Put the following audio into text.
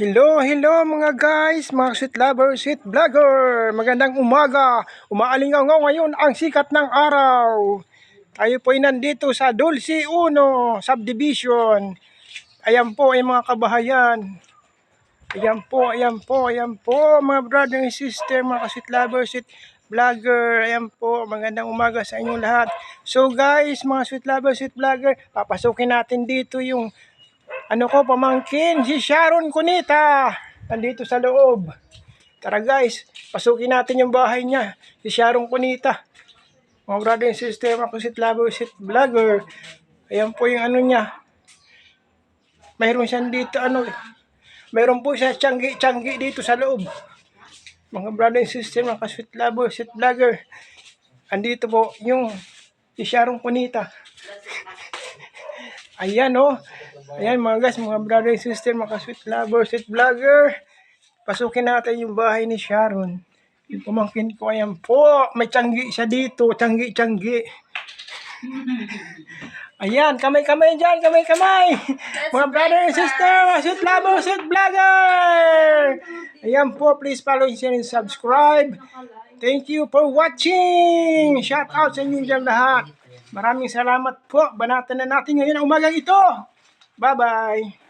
Hello mga guys, mga sweet lover, sweet vlogger. Magandang umaga. Umaalingaw ngayon ang sikat ng araw. Tayo po ay nandito sa Dulce 1 Subdivision. Ayan po ay mga kabahayan. Ayan po mga brother and sister, mga sweet lover, sweet vlogger. Ayan po, magandang umaga sa inyong lahat. So guys, mga sweet lover, sweet vlogger, papasukin natin dito yung pamangkin, si Sharon Cunita. Nandito sa loob. Tara guys, pasukin natin yung bahay niya. Si Sharon Cunita. Mga brother and sister, mga kusit lover, kusit vlogger. Ayan po yung niya. Mayroon siya dito, mayroon po siya tiyanggi dito sa loob. Mga brother and sister, mga kusit lover, kusit vlogger. Andito po yung si Sharon Cunita. Ayan Ayan mga guys, mga brother and sister, mga sweet lover, sweet vlogger. Pasukin natin yung bahay ni Sharon. Yung pamangkin ko, ayan po. May tiyanggi siya dito, tiyanggi. Ayan, kamay-kamay dyan, kamay-kamay. Mga brother and sister, mga sweet lover, sweet vlogger. Ayan po, please follow, share, and subscribe. Thank you for watching. Shout out sa inyo dyan lahat. Maraming salamat po. Banatan na natin ngayon ang umagang ito. Bye-bye.